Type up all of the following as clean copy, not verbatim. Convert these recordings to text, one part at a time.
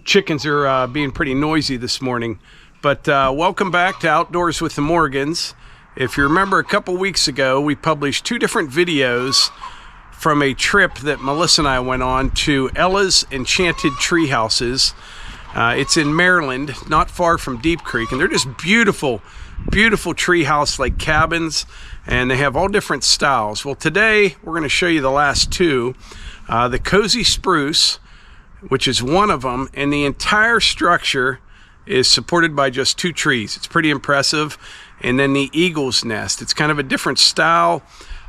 chickens are being pretty noisy this morning. But welcome back to Outdoors with the Morgans. If you remember, a couple weeks ago, we published 2 different videos from a trip that Melissa and I went on to Ella's Enchanted Tree Houses. It's in Maryland, not far from Deep Creek, and they're just beautiful, beautiful tree house like cabins, and they have all different styles. Well, today we're going to show you the last 2. The Cozy Spruce, which is one of them, and the entire structure is supported by just 2 trees. It's pretty impressive. And then the Eagle's Nest. It's kind of a different style,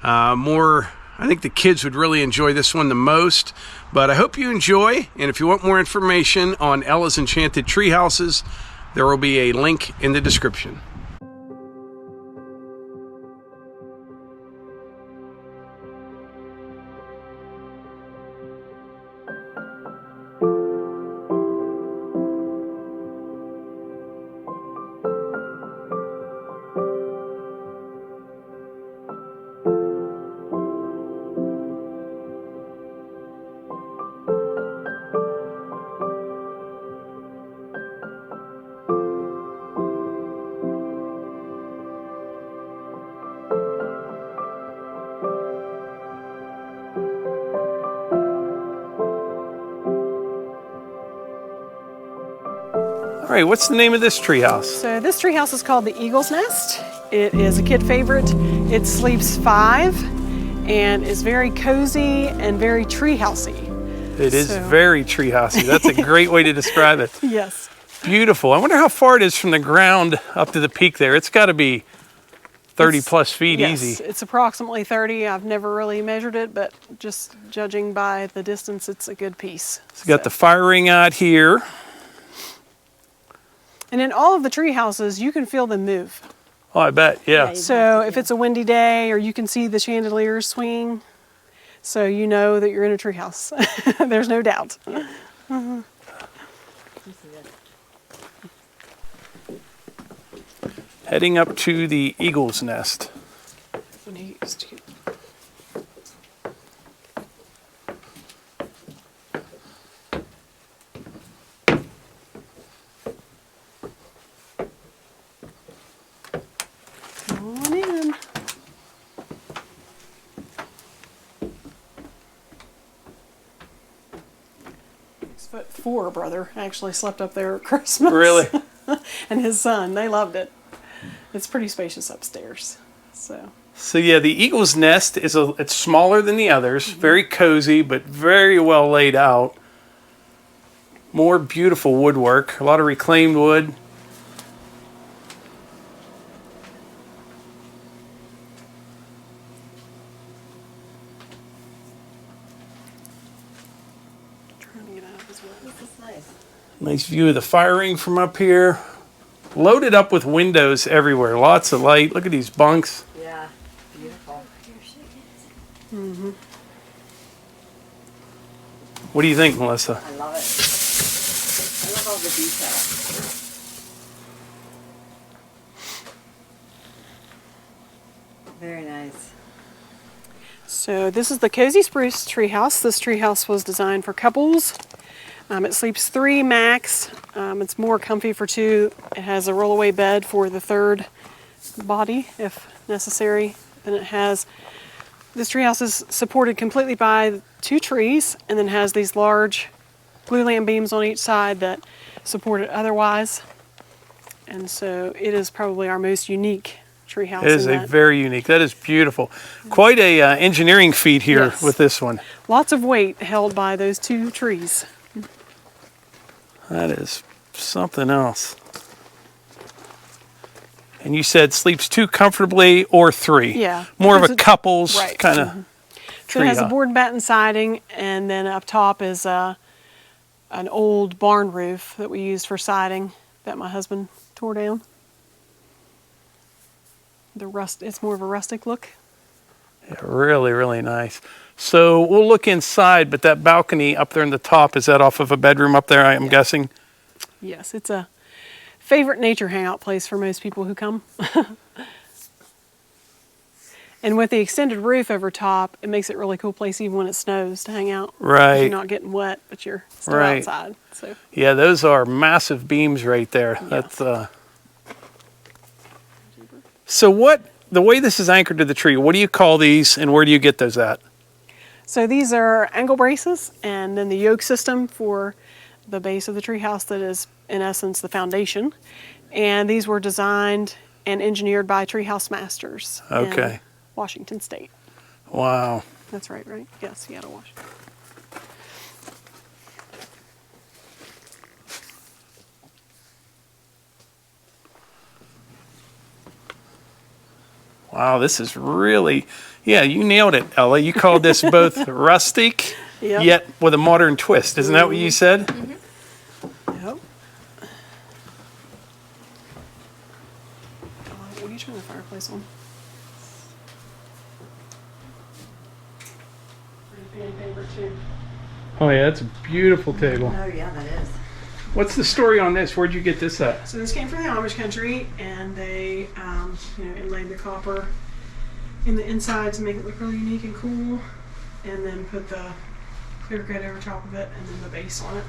more, I think the kids would really enjoy this one the most, but I hope you enjoy. And if you want more information on Ella's Enchanted Tree Houses, there will be a link in the description. All right, what's the name of this treehouse? So this treehouse is called the Eagle's Nest. It is a kid favorite. It sleeps 5 and is very cozy and very treehousey. It is very treehousey. That's a great way to describe it. Yes. Beautiful. I wonder how far it is from the ground up to the peak there. It's got to be 30 plus feet easy. Yes, it's approximately 30. I've never really measured it, but just judging by the distance, it's a good piece. It's got the fire ring out here. And in all of the tree houses, you can feel them move. Oh, I bet, yeah. So if it's a windy day, or you can see the chandeliers swing, so you know that you're in a tree house. There's no doubt. Heading up to the Eagle's Nest. But 4 brother actually slept up there at Christmas. Really? And his son, they loved it. It's pretty spacious upstairs. So yeah, the Eagle's Nest is it's smaller than the others, very cozy, but very well laid out. More beautiful woodwork, a lot of reclaimed wood. Nice view of the fire ring from up here. Loaded up with windows everywhere. Lots of light. Look at these bunks. Yeah, beautiful. Mm-hmm. What do you think, Melissa? I love it. I love all the detail. Very nice. So this is the Cozy Spruce treehouse. This treehouse was designed for couples. It sleeps 3 max. It's more comfy for 2. It has a rollaway bed for the 3rd body if necessary. And it has, this treehouse is supported completely by 2 trees and then has these large glulam beams on each side that support it otherwise. And so it is probably our most unique treehouse. It is very unique. That is beautiful. Quite a engineering feat here with this one. Lots of weight held by those 2 trees. That is something else. And you said sleeps 2 comfortably or 3. Yeah. More of a couple's kind of So it has a board and batten siding, and then up top is an old barn roof that we used for siding that my husband tore down. It's more of a rustic look. Yeah, really, really nice. So we'll look inside, but that balcony up there in the top, is that off of a bedroom up there, I'm guessing? Yes, it's a favorite nature hangout place for most people who come. And with the extended roof over top, it makes it a really cool place even when it snows to hang out. Right. You're not getting wet, but you're still Right. outside. So Yeah, those are massive beams right there. Yes. That's So what, the way this is anchored to the tree, what do you call these and where do you get those at? So these are angle braces, and then the yoke system for the base of the treehouse that is, in essence, the foundation. And these were designed and engineered by Treehouse Masters Okay. in Washington State. Wow. That's right? Yes, Seattle, Washington. Wow, this is really, yeah, you nailed it, Ella. You called this both rustic, Yep. yet with a modern twist. Isn't that what you said? Yep. What are you turning the fireplace on? Paper too. Oh yeah, that's a beautiful table. Oh, yeah, that is. What's the story on this? Where'd you get this at? So this came from the Amish country, and they, inlaid the copper in the inside to make it look really unique and cool, and then put the clear coat over top of it, and then the base on it.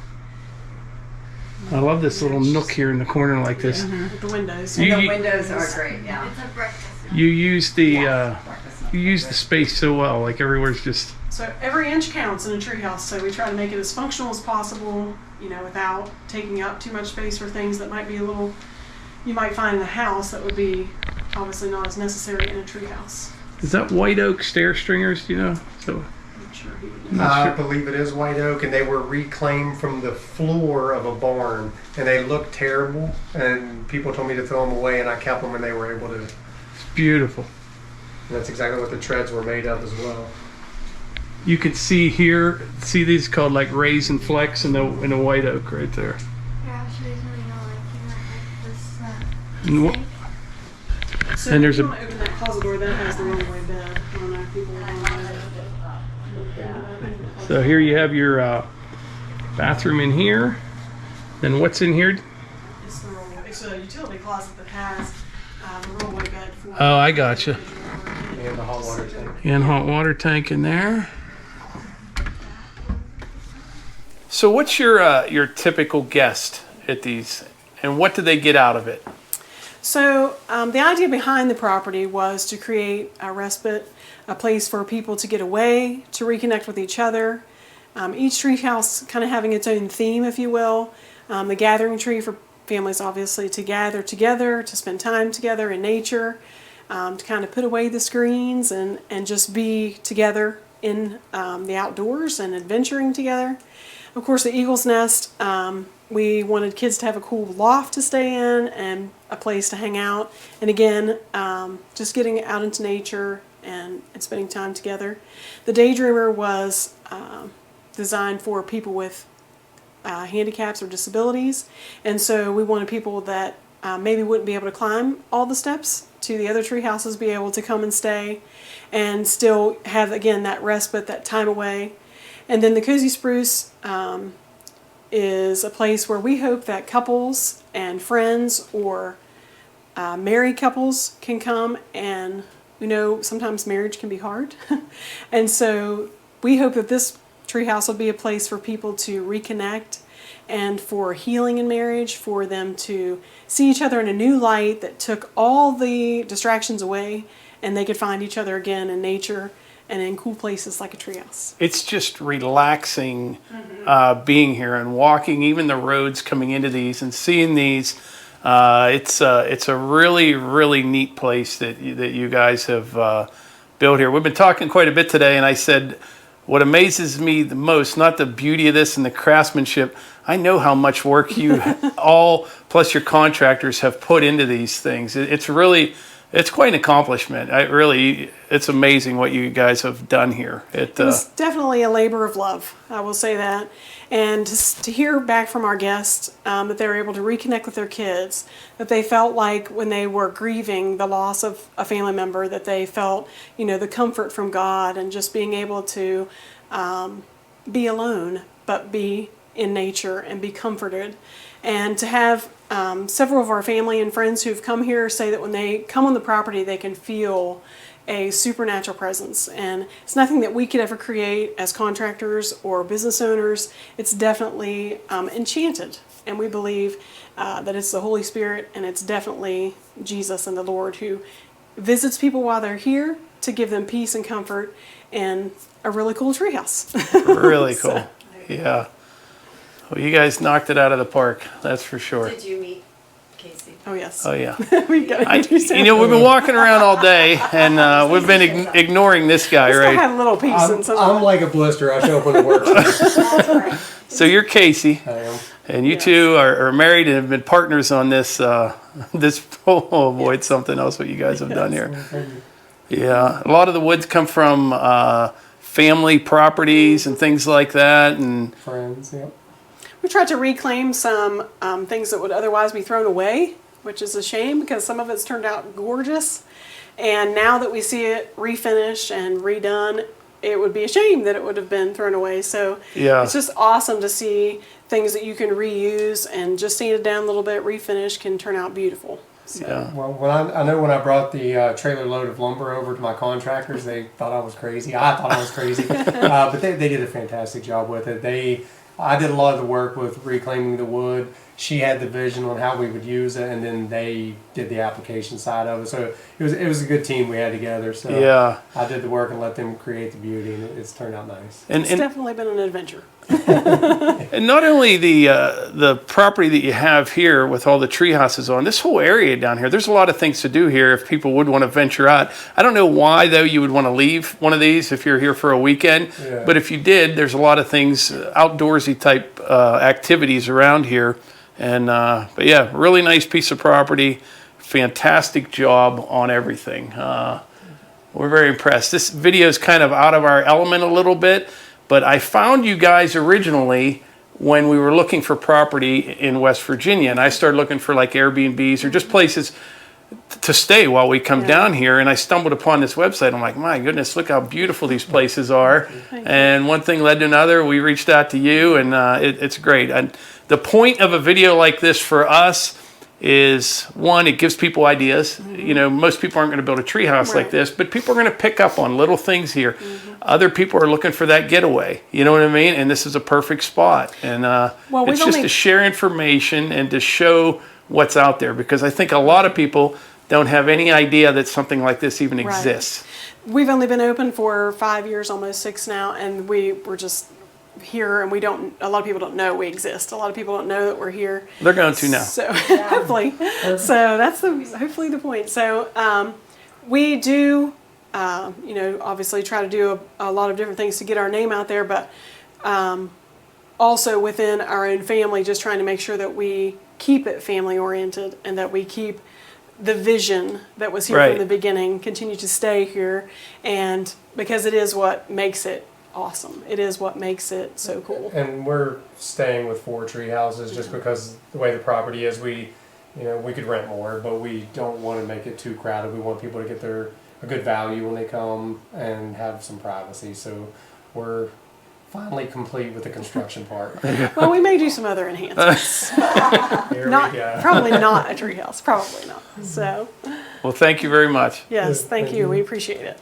I love this little nook here in the corner like this. With the windows. You- The windows are great, yeah. It's a breakfast. You use the Breakfast. you use the space so well. Like everywhere's just So every inch counts in a treehouse, so we try to make it as functional as possible, without taking up too much space for things that might be a little, you might find in a house that would be obviously not as necessary in a treehouse. is that white oak stair stringers? Do you know? So I'm not sure he would know. not I sure. believe it is white oak, and they were reclaimed from the floor of a barn, and they looked terrible. And people told me to throw them away, and I kept them, and they were able to. And It's beautiful. that's exactly what the treads were made of as well. You could see here, see these called like raise and flex in the white oak right there. Yeah, actually, it's really not like this. And wha- So And if there's you a- want to open that closet door, that has the rollaway bed. I don't know if people want to So here you have your bathroom in here. Then what's in here? It's the rollaway. It's a utility closet that has the rollaway bed for. Oh, I gotcha. And the hot water tank. And hot water tank in there. So what's your typical guest at these, and what do they get out of it? So the idea behind the property was to create a respite, a place for people to get away, to reconnect with each other. Each treehouse kind of having its own theme, if you will. The gathering tree for families, obviously, to gather together, to spend time together in nature, to kind of put away the screens and just be together in the outdoors and adventuring together. Of course, the Eagle's Nest, we wanted kids to have a cool loft to stay in and a place to hang out. And again, just getting out into nature and spending time together. The Daydreamer was designed for people with handicaps or disabilities. And so we wanted people that maybe wouldn't be able to climb all the steps to the other tree houses, be able to come and stay and still have, again, that respite, that time away. And then the Cozy Spruce is a place where we hope that couples and friends or married couples can come, and we know sometimes marriage can be hard. And so we hope that this treehouse will be a place for people to reconnect and for healing in marriage, for them to see each other in a new light that took all the distractions away, and they could find each other again in nature and in cool places like a treehouse. It's just relaxing being here and walking, even the roads coming into these and seeing these. It's a really, really neat place that you guys have built here. We've been talking quite a bit today, and I said what amazes me the most, not the beauty of this and the craftsmanship. I know how much work you all, plus your contractors, have put into these things. It's quite an accomplishment. It's amazing what you guys have done here. It was definitely a labor of love, I will say that. And to hear back from our guests that they were able to reconnect with their kids, that they felt like when they were grieving the loss of a family member, that they felt, the comfort from God and just being able to be alone, but be in nature and be comforted. And to have several of our family and friends who've come here say that when they come on the property, they can feel a supernatural presence. And it's nothing that we could ever create as contractors or business owners. It's definitely enchanted. And we believe that it's the Holy Spirit, and it's definitely Jesus and the Lord who visits people while they're here to give them peace and comfort and a really cool treehouse. Really cool. Yeah. Well, you guys knocked it out of the park, that's for sure. Did you meet Casey? Oh, yes. Oh, yeah. We've got to introduce him. You know, we've been walking around all day, and we've been ignoring this guy, Still right? had a little piece in some of I'm it. like a blister. I show up when it works. So you're Casey, I am. and you two are married and have been partners on this. This oh boy, it's something else what you guys have done here. Yeah, a lot of the woods come from family properties and things like that, and Friends, yep. We tried to reclaim some things that would otherwise be thrown away, which is a shame because some of it's turned out gorgeous. And now that we see it refinished and redone, it would be a shame that it would have been thrown away. So Yeah. it's just awesome to see things that you can reuse and just sand it down a little bit, refinish can turn out beautiful. So. yeah. Well, I know when I brought the trailer load of lumber over to my contractors, they thought I was crazy. I thought I was crazy, but they did a fantastic job with it. I did a lot of the work with reclaiming the wood. She had the vision on how we would use it, and then they did the application side of it. So it was a good team we had together. So Yeah. I did the work and let them create the beauty, and it's turned out nice. It's definitely been an adventure. And not only the property that you have here with all the tree houses on, this whole area down here, there's a lot of things to do here if people would want to venture out. I don't know why, though, you would want to leave one of these if you're here for a weekend. Yeah. But if you did, there's a lot of things, outdoorsy type activities around here. And but yeah, really nice piece of property. Fantastic job on everything. We're very impressed. This video is kind of out of our element a little bit, but I found you guys originally when we were looking for property in West Virginia, and I started looking for like Airbnbs or just places to stay while we come down here, and I stumbled upon this website. I'm like, my goodness, look how beautiful these places are. And one thing led to another. We reached out to you, and it's great. And the point of a video like this for us is, one, it gives people ideas. You know, most people aren't going to build a tree house like this, but people are going to pick up on little things here. Other people are looking for that getaway. You know what I mean? And this is a perfect spot. And it's just to share information and to show what's out there, because I think a lot of people don't have any idea that something like this even exists. We've only been open for 5 years, almost 6 now, and we're just here, and a lot of people don't know we exist. A lot of people don't know that we're here. They're going to now. So hopefully, so that's hopefully the point. So we do, obviously try to do a lot of different things to get our name out there, but also within our own family, just trying to make sure that we keep it family oriented and that we keep the vision that was here from the beginning continue to stay here, and because it is what makes it awesome. It is what makes it so cool. And we're staying with 4 tree houses just because the way the property is. We could rent more, but we don't want to make it too crowded. We want people to get a good value when they come and have some privacy. So we're finally complete with the construction part. Well, we may do some other enhancements. Here we go. Probably not a treehouse. Probably not. So, Well, thank you very much. yes, thank you. We appreciate it.